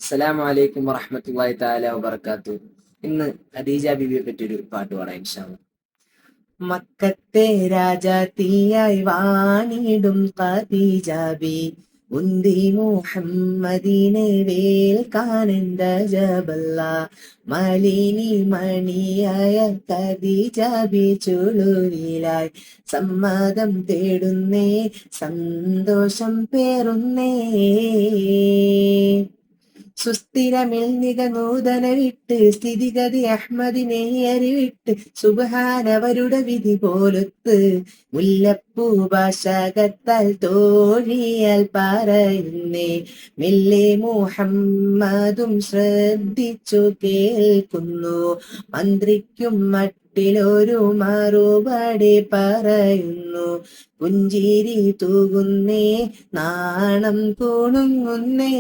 അസ്സലാമു അലൈക്കും വറഹ്മത്തുള്ളാഹി തആല വബറകാതുഹു. ഇന്ന് ഖദീജ ബീവിയെ പറ്റിയൊരു പാട്ട് പാടാം ഇൻഷാ അല്ലാഹ്. മക്കത്തെ രാജാത്തിയായി വാണിടും ഖദീജ ബി ഉന്തി മുഹമ്മദിനെ വേൽക്കാനെന്ത ജബല്ല മലിനി മണിയായ ഖദീജ ബി ചുളുവിലായി സമ്മതം തേടുന്നേ സന്തോഷം പേറുന്നേ സുസ്ഥിരമിൽനിക നൂതന വിട്ട് സ്ഥിതിഗതി അഹ്മദിനെ അറിവിട്ട് സുബ്ഹാനവരുടെ വിധി പോലൊത്ത് മുല്ലപ്പൂ ഭാഷകത്താൽ തോഴിയാൽ പറയുന്നേ മെല്ലെ മുഹമ്മദും ശ്രദ്ധിച്ചു കേൾക്കുന്നു മന്ത്രിക്കും മട്ടിലൊരു മറുപടി പറയുന്നു പുഞ്ചിരി തൂകുന്നേ നാണം കുണുങ്ങുന്നേ